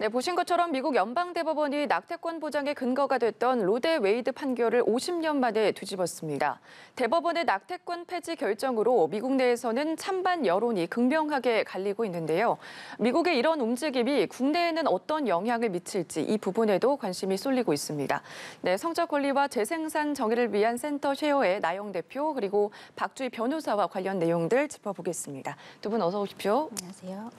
네, 보신 것처럼 미국 연방대법원이 낙태권 보장의 근거가 됐던 로데 웨이드 판결을 50년 만에 뒤집었습니다. 대법원의 낙태권 폐지 결정으로 미국 내에서는 찬반 여론이 극명하게 갈리고 있는데요. 미국의 이런 움직임이 국내에는 어떤 영향을 미칠지 이 부분에도 관심이 쏠리고 있습니다. 네, 성적 권리와 재생산 정의를 위한 센터 쉐어의 나영 대표 그리고 박주희 변호사와 관련 내용들 짚어보겠습니다. 두 분 어서 오십시오. 안녕하세요.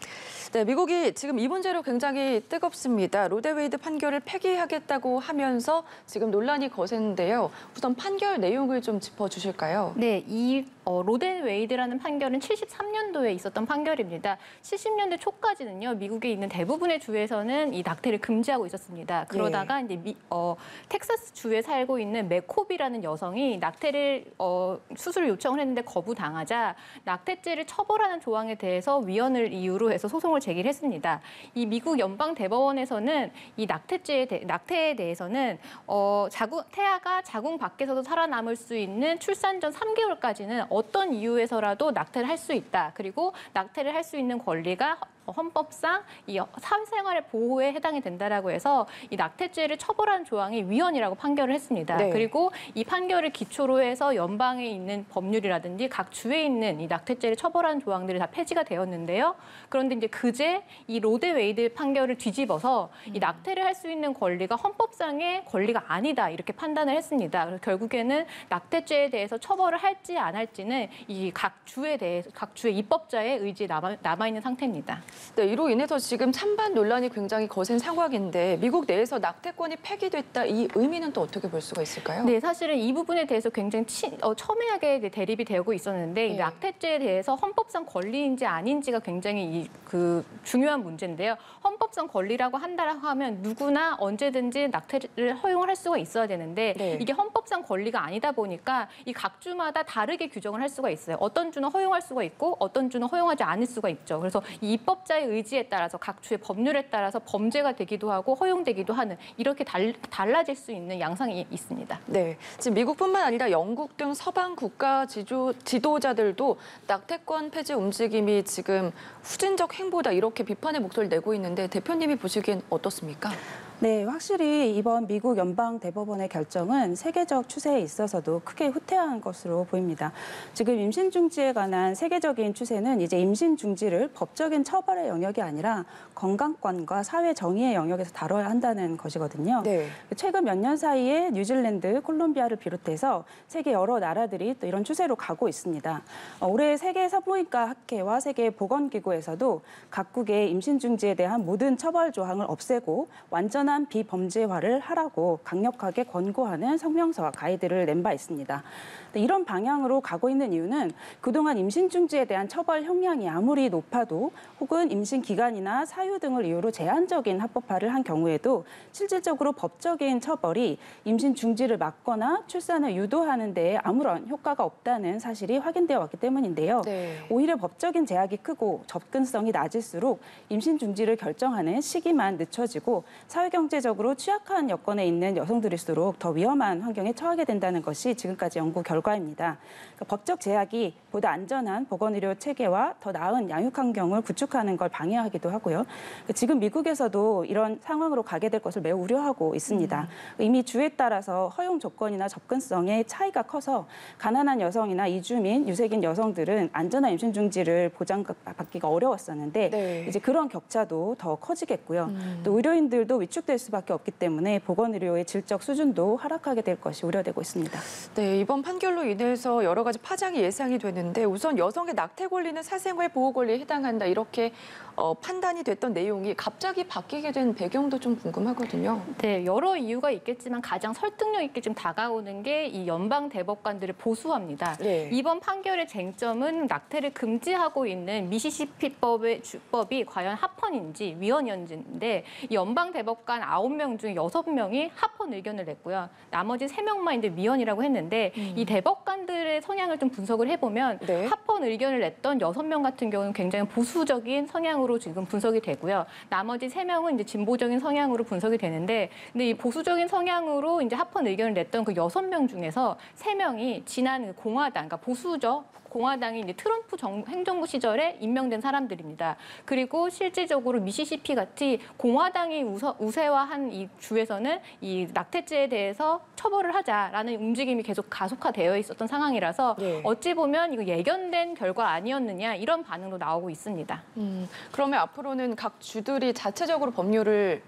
네, 미국이 지금 이 문제로 굉장히 뜨겁습니다. 로데 웨이드 판결을 폐기하겠다고 하면서 지금 논란이 거세는데요. 우선 판결 내용을 좀 짚어주실까요? 네, 이 로데 웨이드라는 판결은 73년도에 있었던 판결입니다. 70년대 초까지는요, 미국에 있는 대부분의 주에서는 이 낙태를 금지하고 있었습니다. 그러다가 이제 텍사스 주에 살고 있는 맥코비라는 여성이 낙태를 수술 요청을 했는데 거부당하자 낙태죄를 처벌하는 조항에 대해서 위헌을 이유로 해서 소송을 제기를 했습니다. 이 미국 연방 대법원에서는 이 낙태에 대해서는 태아가 자궁 밖에서도 살아남을 수 있는 출산 전 3개월까지는 어떤 이유에서라도 낙태를 할 수 있다. 그리고 낙태를 할 수 있는 권리가 헌법상 이 사회생활의 보호에 해당이 된다라고 해서 이 낙태죄를 처벌하는 조항이 위헌이라고 판결을 했습니다. 네. 그리고 이 판결을 기초로 해서 연방에 있는 법률이라든지 각 주에 있는 이 낙태죄를 처벌하는 조항들이 다 폐지가 되었는데요. 그런데 이제 그제 이 로데 웨이드 판결을 뒤집어서 이 낙태를 할 수 있는 권리가 헌법상의 권리가 아니다 이렇게 판단을 했습니다. 그래서 결국에는 낙태죄에 대해서 처벌을 할지 안 할지는 이 각 주에 대해서 각 주의 입법자의 의지에 남아 있는 상태입니다. 네, 이로 인해서 지금 찬반 논란이 굉장히 거센 상황인데 미국 내에서 낙태권이 폐기됐다 이 의미는 또 어떻게 볼 수가 있을까요? 네, 사실은 이 부분에 대해서 굉장히 첨예하게 대립이 되고 있었는데 이 낙태죄에 대해서 헌법상 권리인지 아닌지가 굉장히 중요한 문제인데요. 헌법상 권리라고 한다고 하면 누구나 언제든지 낙태를 허용을 할 수가 있어야 되는데 이게 헌법상 권리가 아니다 보니까 이 각 주마다 다르게 규정을 할 수가 있어요. 어떤 주는 허용할 수가 있고 어떤 주는 허용하지 않을 수가 있죠. 그래서 이 입법자의 의지에 따라서 각 주의 법률에 따라서 범죄가 되기도 하고 허용되기도 하는 이렇게 달라질 수 있는 양상이 있습니다. 네, 지금 미국뿐만 아니라 영국 등 서방 국가 지도자들도 낙태권 폐지 움직임이 지금 후진적 행보다 이렇게 비판의 목소리를 내고 있는데 대표님이 보시기엔 어떻습니까? 네, 확실히 이번 미국 연방대법원의 결정은 세계적 추세에 있어서도 크게 후퇴한 것으로 보입니다. 지금 임신 중지에 관한 세계적인 추세는 이제 임신 중지를 법적인 처벌의 영역이 아니라 건강권과 사회 정의의 영역에서 다뤄야 한다는 것이거든요. 네. 최근 몇 년 사이에 뉴질랜드, 콜롬비아를 비롯해서 세계 여러 나라들이 또 이런 추세로 가고 있습니다. 올해 세계 산부인과 학회와 세계 보건기구에서도 각국의 임신 중지에 대한 모든 처벌 조항을 없애고 완전한 비범죄화를 하라고 강력하게 권고하는 성명서와 가이드를 낸 바 있습니다. 이런 방향으로 가고 있는 이유는 그동안 임신 중지에 대한 처벌 형량이 아무리 높아도 혹은 임신 기간이나 사유 등을 이유로 제한적인 합법화를 한 경우에도 실질적으로 법적인 처벌이 임신 중지를 막거나 출산을 유도하는 데에 아무런 효과가 없다는 사실이 확인되어 왔기 때문인데요. 오히려 법적인 제약이 크고 접근성이 낮을수록 임신 중지를 결정하는 시기만 늦춰지고 사회경제적으로 취약한 여건에 있는 여성들일수록 더 위험한 환경에 처하게 된다는 것이 지금까지 연구 결과입니다. 그러니까 법적 제약이 보다 안전한 보건의료 체계와 더 나은 양육 환경을 구축하는 걸 방해하기도 하고요. 지금 미국에서도 이런 상황으로 가게 될 것을 매우 우려하고 있습니다. 이미 주에 따라서 허용 조건이나 접근성의 차이가 커서 가난한 여성이나 이주민, 유색인 여성들은 안전한 임신 중지를 보장받기가 어려웠었는데 이제 그런 격차도 더 커지겠고요. 또 의료인들도 위축될 수밖에 없기 때문에 보건의료의 질적 수준도 하락하게 될 것이 우려되고 있습니다. 네, 이번 판결로 인해서 여러 가지 파장이 예상이 되는데 우선 여성의 낙태 권리는 사생활 보호 권리에 해당한다 이렇게 판단이 됐던 내용이 갑자기 바뀌게 된 배경도 좀 궁금하거든요. 네, 여러 이유가 있겠지만 가장 설득력 있게 좀 다가오는 게 이 연방 대법관들의 보수화입니다. 이번 판결의 쟁점은 낙태를 금지하고 있는 미시시피법의 주법이 과연 합헌인지 위헌인지인데 이 연방 대법관 9명 중 6명이 합헌 의견을 냈고요. 나머지 3명만 이제 위헌이라고 했는데 이 대법관들의 성향을 좀 분석을 해보면 합헌 의견을 냈던 6명 같은 경우는 굉장히 보수적인 성향으로 지금 분석이 되고요. 나머지 3명은 이제 진보적인 성향으로 분석이 되는데, 근데 이 보수적인 성향으로 이제 합헌 의견을 냈던 그 6명 중에서 3명이 지난 공화당, 그러니까 보수적 공화당이 이제 트럼프 행정부 시절에 임명된 사람들입니다. 그리고 실질적으로 미시시피 같이 공화당이 우세화한 이 주에서는 이 낙태죄에 대해서 처벌을 하자라는 움직임이 계속 가속화되어 있었던 상황이라서 네. 어찌 보면 이거 예견된 결과 아니었느냐 이런 반응도 나오고 있습니다. 그러면 앞으로는 각 주들이 자체적으로 법률을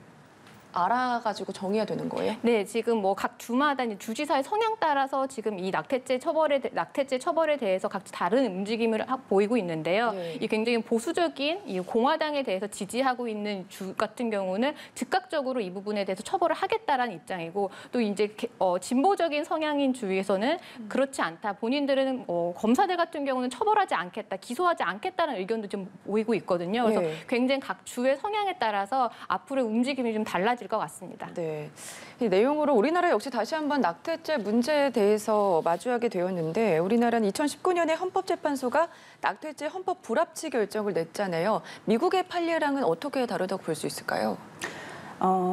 알아가지고 정해야 되는 거예요? 네, 지금 뭐 각 주마다 이제 주지사의 성향 따라서 지금 이 낙태죄 처벌에 대해서 각자 다른 움직임을 보이고 있는데요. 네. 이 굉장히 보수적인 이 공화당에 대해서 지지하고 있는 주 같은 경우는 즉각적으로 이 부분에 대해서 처벌을 하겠다라는 입장이고 또 이제 진보적인 성향인 주에서는 그렇지 않다. 본인들은 검사들 같은 경우는 처벌하지 않겠다, 기소하지 않겠다는 의견도 좀 보이고 있거든요. 그래서 네. 굉장히 각 주의 성향에 따라서 앞으로의 움직임이 좀 달라질 것 같습니다. 네. 이 내용으로 우리나라 역시 다시 한번 낙태죄 문제에 대해서 마주하게 되었는데 우리나라는 2019년에 헌법재판소가 낙태죄 헌법 불합치 결정을 냈잖아요. 미국의 판례랑은 어떻게 다르다고 볼 수 있을까요?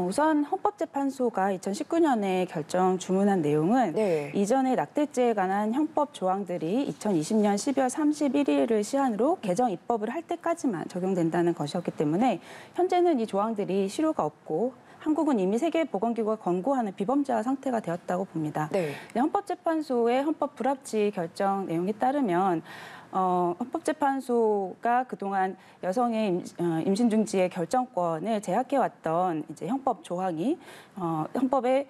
우선 헌법재판소가 2019년에 결정 주문한 내용은 네. 이전에 낙태죄에 관한 헌법 조항들이 2020년 12월 31일을 시한으로 개정 입법을 할 때까지만 적용된다는 것이었기 때문에 현재는 이 조항들이 실효가 없고 한국은 이미 세계보건기구가 권고하는 비범죄화 상태가 되었다고 봅니다. 네. 헌법재판소의 헌법 불합치 결정 내용에 따르면 헌법재판소가 그동안 여성의 임신 중지의 결정권을 제약해왔던 이제 헌법 조항이 헌법의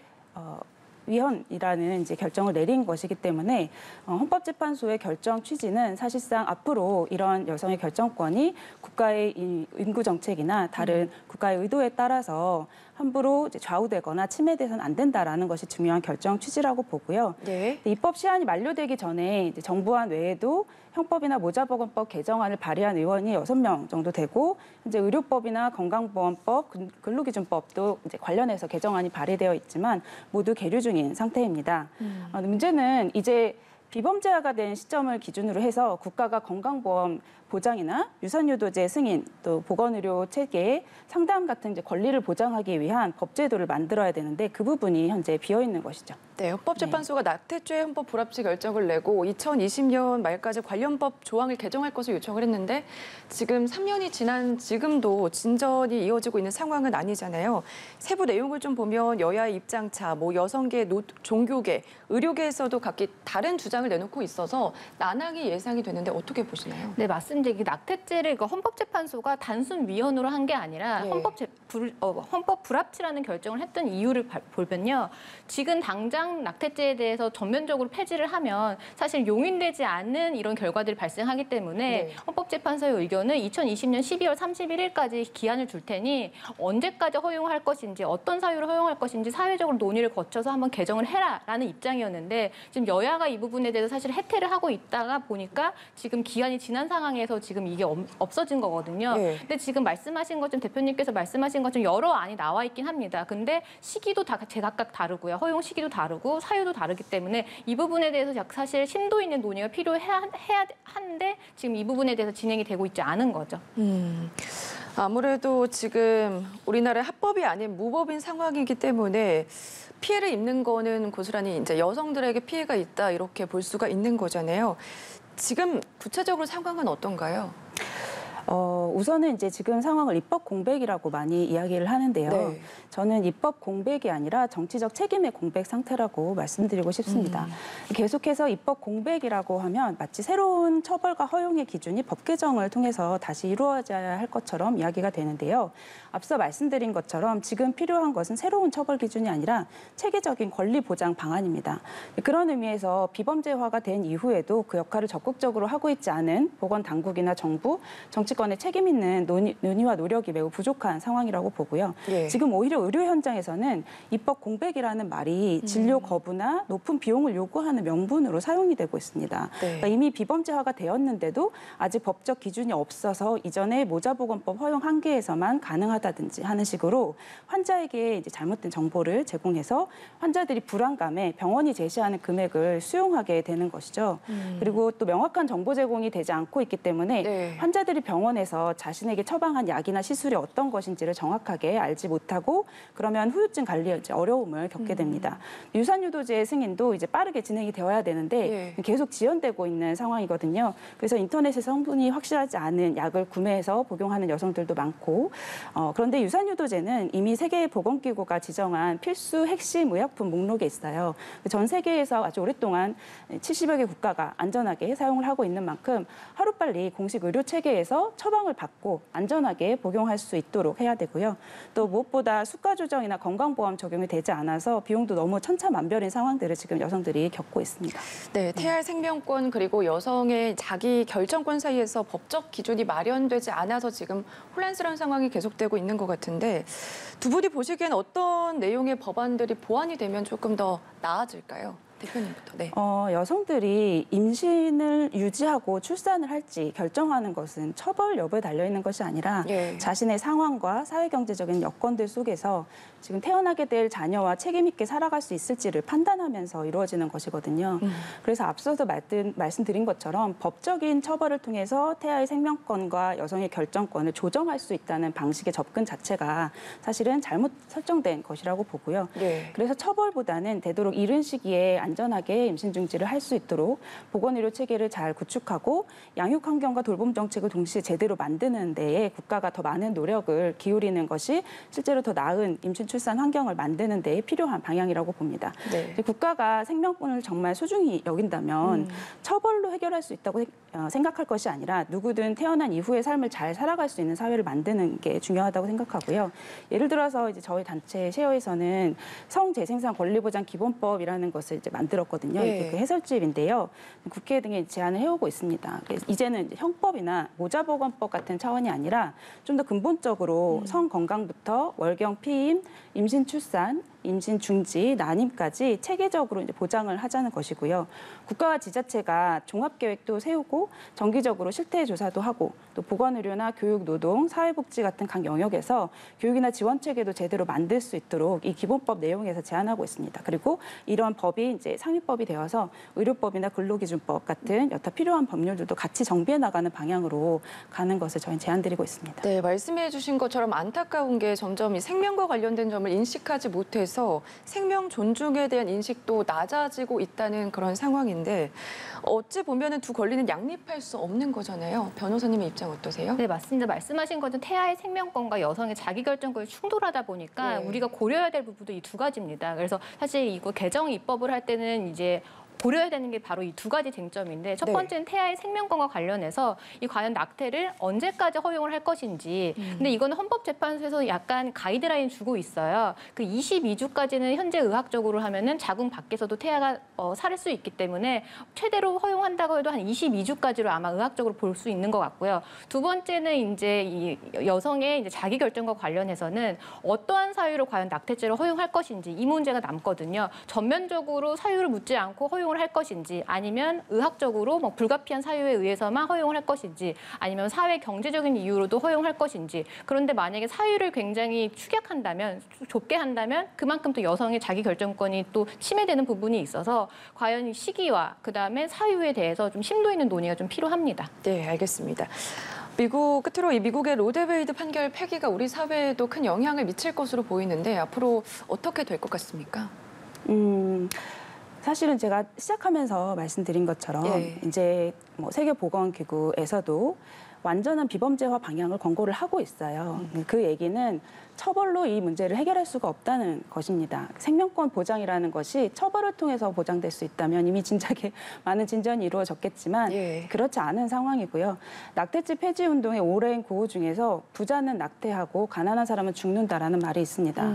위헌이라는 이제 결정을 내린 것이기 때문에 헌법재판소의 결정 취지는 사실상 앞으로 이런 여성의 결정권이 국가의 인구 정책이나 다른 국가의 의도에 따라서 함부로 이제 좌우되거나 침해돼서는 안 된다라는 것이 중요한 결정 취지라고 보고요. 네. 입법 시한이 만료되기 전에 이제 정부안 외에도 형법이나 모자보건법 개정안을 발의한 의원이 6명 정도 되고 이제 의료법이나 건강보험법, 근로기준법도 이제 관련해서 개정안이 발의되어 있지만 모두 계류 중인 상태입니다. 문제는 이제 비범죄화가 된 시점을 기준으로 해서 국가가 건강보험 보장이나 유산유도제 승인, 또 보건의료 체계의 상담 같은 이제 권리를 보장하기 위한 법제도를 만들어야 되는데 그 부분이 현재 비어 있는 것이죠. 네, 헌법재판소가 낙태죄 헌법 불합치 결정을 내고 2020년 말까지 관련법 조항을 개정할 것을 요청을 했는데 지금 3년이 지난 지금도 진전이 이어지고 있는 상황은 아니잖아요. 세부 내용을 좀 보면 여야의 입장차, 뭐 여성계, 종교계, 의료계에서도 각기 다른 주장을 내놓고 있어서 난항이 예상이 되는데 어떻게 보시나요? 네, 맞습니다. 이게 낙태죄를 헌법재판소가 단순 위헌으로 한 게 아니라 네. 헌법 불합치라는 결정을 했던 이유를 보면요. 지금 당장 낙태죄에 대해서 전면적으로 폐지를 하면 사실 용인되지 않는 이런 결과들이 발생하기 때문에 네. 헌법재판소의 의견은 2020년 12월 31일까지 기한을 줄 테니 언제까지 허용할 것인지 어떤 사유로 허용할 것인지 사회적으로 논의를 거쳐서 한번 개정을 해라라는 입장이었는데 지금 여야가 이 부분에 대해서 사실 해태를 하고 있다가 보니까 지금 기한이 지난 상황에서 지금 이게 없어진 거거든요. 네. 근데 지금 말씀하신 것처럼 대표님께서 말씀하신 것처럼 여러 안이 나와 있긴 합니다. 근데 시기도 다 제각각 다르고요. 허용 시기도 다르고 사유도 다르기 때문에 이 부분에 대해서 사실 심도 있는 논의가 필요해야 하는데 지금 이 부분에 대해서 진행이 되고 있지 않은 거죠. 아무래도 지금 우리나라의 합법이 아닌 무법인 상황이기 때문에 피해를 입는 거는 고스란히 이제 여성들에게 피해가 있다 이렇게 볼 수가 있는 거잖아요. 지금 구체적으로 상황은 어떤가요? 우선은 이제 지금 상황을 입법 공백이라고 많이 이야기를 하는데요. 네. 저는 입법 공백이 아니라 정치적 책임의 공백 상태라고 말씀드리고 싶습니다. 계속해서 입법 공백이라고 하면 마치 새로운 처벌과 허용의 기준이 법 개정을 통해서 다시 이루어져야 할 것처럼 이야기가 되는데요. 앞서 말씀드린 것처럼 지금 필요한 것은 새로운 처벌 기준이 아니라 체계적인 권리 보장 방안입니다. 그런 의미에서 비범죄화가 된 이후에도 그 역할을 적극적으로 하고 있지 않은 보건당국이나 정부, 정치권의 책임 있는 논의와 노력이 매우 부족한 상황이라고 보고요. 예. 지금 오히려 의료 현장에서는 입법 공백이라는 말이 진료 거부나 높은 비용을 요구하는 명분으로 사용이 되고 있습니다. 네. 그러니까 이미 비범죄화가 되었는데도 아직 법적 기준이 없어서 이전에 모자보건법 허용 한계에서만 가능하다든지 하는 식으로 환자에게 이제 잘못된 정보를 제공해서 환자들이 불안감에 병원이 제시하는 금액을 수용하게 되는 것이죠. 그리고 또 명확한 정보 제공이 되지 않고 있기 때문에 네. 환자들이 병원 병원에서 자신에게 처방한 약이나 시술이 어떤 것인지를 정확하게 알지 못하고 그러면 후유증 관리에 이제 어려움을 겪게 됩니다. 유산유도제 승인도 이제 빠르게 진행이 되어야 되는데 계속 지연되고 있는 상황이거든요. 그래서 인터넷에 성분이 확실하지 않은 약을 구매해서 복용하는 여성들도 많고 그런데 유산유도제는 이미 세계보건기구가 지정한 필수 핵심 의약품 목록에 있어요. 전 세계에서 아주 오랫동안 70여 개 국가가 안전하게 사용을 하고 있는 만큼 하루빨리 공식 의료 체계에서 처방을 받고 안전하게 복용할 수 있도록 해야 되고요. 또 무엇보다 수가 조정이나 건강보험 적용이 되지 않아서 비용도 너무 천차만별인 상황들을 지금 여성들이 겪고 있습니다. 네, 태아의 생명권 그리고 여성의 자기 결정권 사이에서 법적 기준이 마련되지 않아서 지금 혼란스러운 상황이 계속되고 있는 것 같은데 두 분이 보시기엔 어떤 내용의 법안들이 보완이 되면 조금 더 나아질까요? 대표님부터. 네. 여성들이 임신을 유지하고 출산을 할지 결정하는 것은 처벌 여부에 달려 있는 것이 아니라 자신의 상황과 사회경제적인 여건들 속에서 지금 태어나게 될 자녀와 책임 있게 살아갈 수 있을지를 판단하면서 이루어지는 것이거든요. 그래서 앞서서 말씀드린 것처럼 법적인 처벌을 통해서 태아의 생명권과 여성의 결정권을 조정할 수 있다는 방식의 접근 자체가 사실은 잘못 설정된 것이라고 보고요. 그래서 처벌보다는 되도록 이른 시기에 안전하게 임신 중지를 할 수 있도록 보건의료 체계를 잘 구축하고 양육 환경과 돌봄 정책을 동시에 제대로 만드는 데에 국가가 더 많은 노력을 기울이는 것이 실제로 더 나은 임신 출산 환경을 만드는 데에 필요한 방향이라고 봅니다. 국가가 생명권을 정말 소중히 여긴다면 처벌로 해결할 수 있다고 생각할 것이 아니라 누구든 태어난 이후의 삶을 잘 살아갈 수 있는 사회를 만드는 게 중요하다고 생각하고요. 예를 들어서 이제 저희 단체 셰어에서는 성재생산 권리보장 기본법이라는 것을 이제 만들었거든요. 이게 그 해설집인데요. 국회 등에 제안을 해오고 있습니다. 그래서 이제는 이제 형법이나 모자보건법 같은 차원이 아니라 좀 더 근본적으로 성 건강부터 월경 피임, 임신 출산, 임신 중지, 난임까지 체계적으로 이제 보장을 하자는 것이고요. 국가와 지자체가 종합계획도 세우고 정기적으로 실태 조사도 하고 또 보건의료나 교육, 노동, 사회복지 같은 각 영역에서 교육이나 지원 체계도 제대로 만들 수 있도록 이 기본법 내용에서 제안하고 있습니다. 그리고 이런 법이 이제 상위법이 되어서 의료법이나 근로기준법 같은 여타 필요한 법률들도 같이 정비해 나가는 방향으로 가는 것을 저희는 제안드리고 있습니다. 네, 말씀해 주신 것처럼 안타까운 게 점점 이 생명과 관련된 점을 인식하지 못해서 생명 존중에 대한 인식도 낮아지고 있다는 그런 상황인데 어찌 보면은 두 권리는 양립할 수 없는 거잖아요. 변호사님의 입장 어떠세요? 네, 맞습니다. 말씀하신 것은 태아의 생명권과 여성의 자기결정권이 충돌하다 보니까 우리가 고려해야 될 부분도 이 두 가지입니다. 그래서 사실 이거 개정 입법을 할 때는 이제 고려해야 되는 게 바로 이 두 가지 쟁점인데 첫 번째는 태아의 생명권과 관련해서 이 과연 낙태를 언제까지 허용을 할 것인지 근데 이거는 헌법재판소에서 약간 가이드라인 주고 있어요. 그 22주까지는 현재 의학적으로 하면은 자궁 밖에서도 태아가 살 수 있기 때문에 최대로 허용한다고 해도 한 22주까지로 아마 의학적으로 볼 수 있는 것 같고요. 두 번째는 이제 이 여성의 이제 자기결정과 관련해서는 어떠한 사유로 과연 낙태죄를 허용할 것인지 이 문제가 남거든요. 전면적으로 사유를 묻지 않고 허용을 할 것인지 아니면 의학적으로 뭐 불가피한 사유에 의해서만 허용을 할 것인지 아니면 사회 경제적인 이유로도 허용할 것인지 그런데 만약에 사유를 굉장히 축약한다면 좁게 한다면 그만큼 또 여성의 자기 결정권이 또 침해되는 부분이 있어서 과연 시기와 그다음에 사유에 대해서 좀 심도 있는 논의가 좀 필요합니다. 네, 알겠습니다. 끝으로 이 미국의 로데웨이드 판결 폐기가 우리 사회에도 큰 영향을 미칠 것으로 보이는데 앞으로 어떻게 될 것 같습니까? 사실은 제가 시작하면서 말씀드린 것처럼 이제 뭐 세계보건기구에서도 완전한 비범죄화 방향을 권고를 하고 있어요. 그 얘기는 처벌로 이 문제를 해결할 수가 없다는 것입니다. 생명권 보장이라는 것이 처벌을 통해서 보장될 수 있다면 이미 진작에 많은 진전이 이루어졌겠지만 그렇지 않은 상황이고요. 낙태죄 폐지 운동의 오랜 구호 중에서 부자는 낙태하고 가난한 사람은 죽는다라는 말이 있습니다.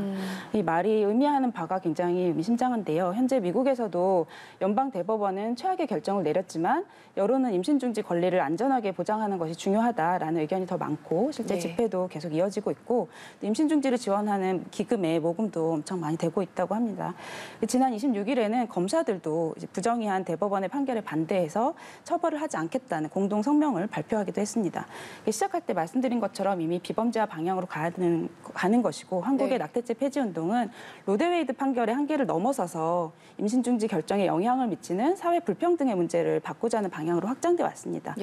이 말이 의미하는 바가 굉장히 의미심장한데요. 현재 미국에서도 연방대법원은 최악의 결정을 내렸지만 여론은 임신 중지 권리를 안전하게 보장하는 것이 중요하다라는 의견이 더 많고 실제 집회도 계속 이어지고 있고 임신 임신중지를 지원하는 기금에 모금도 엄청 많이 되고 있다고 합니다. 지난 26일에는 검사들도 이제 부정의한 대법원의 판결에 반대해서 처벌을 하지 않겠다는 공동 성명을 발표하기도 했습니다. 시작할 때 말씀드린 것처럼 이미 비범죄화 방향으로 가는 것이고 한국의 낙태죄 폐지 운동은 로데웨이드 판결의 한계를 넘어서서 임신중지 결정에 영향을 미치는 사회 불평등의 문제를 바꾸자는 방향으로 확장돼 왔습니다.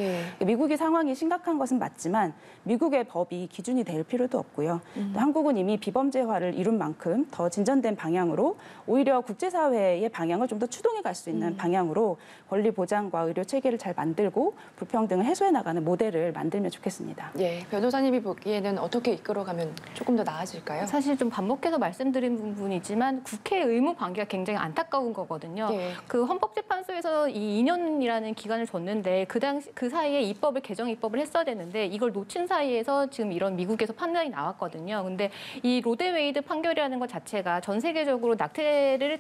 미국의 상황이 심각한 것은 맞지만 미국의 법이 기준이 될 필요도 없고요. 또 한국은 이미 비범죄화를 이룬 만큼 더 진전된 방향으로 오히려 국제사회의 방향을 좀 더 추동해 갈 수 있는 방향으로 권리 보장과 의료 체계를 잘 만들고 불평등을 해소해 나가는 모델을 만들면 좋겠습니다. 변호사님이 보기에는 어떻게 이끌어가면 조금 더 나아질까요? 사실 좀 반복해서 말씀드린 부분이지만 국회 의무 방기가 굉장히 안타까운 거거든요. 그 헌법재판소에서 이 2년이라는 기간을 줬는데 그 사이에 개정 입법을 했어야 되는데 이걸 놓친 사이에서 지금 이런 미국에서 판단이 나왔거든요. 근데 이 로데웨이드 판결이라는 것 자체가 전 세계적으로 낙태를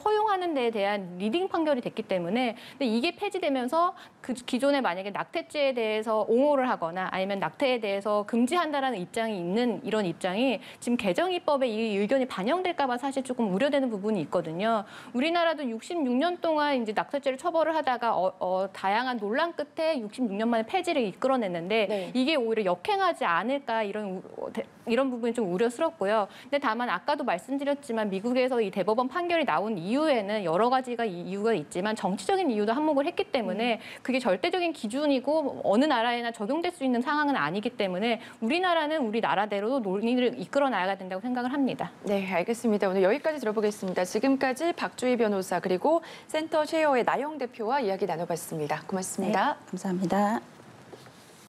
허용하는 데에 대한 리딩 판결이 됐기 때문에 근데 이게 폐지되면서 그 기존에 만약에 낙태죄에 대해서 옹호를 하거나 아니면 낙태에 대해서 금지한다라는 입장이 있는 이런 입장이 지금 개정 입법에 이 의견이 반영될까 봐 사실 조금 우려되는 부분이 있거든요. 우리나라도 66년 동안 이제 낙태죄를 처벌을 하다가 다양한 논란 끝에 66년 만에 폐지를 이끌어냈는데 이게 오히려 역행하지 않을까 이런 부분이 좀 우려스럽고요. 근데 다만 아까도 말씀드렸지만 미국에서 이 대법원 판결이 나온 이후에는 여러 가지가 이유가 있지만 정치적인 이유도 한몫을 했기 때문에 그게 절대적인 기준이고 어느 나라에나 적용될 수 있는 상황은 아니기 때문에 우리나라는 우리 나라대로 논의를 이끌어 나가야 된다고 생각을 합니다. 네, 알겠습니다. 오늘 여기까지 들어보겠습니다. 지금까지 박주희 변호사 그리고 센터 쉐어의 나영 대표와 이야기 나눠봤습니다. 고맙습니다. 감사합니다.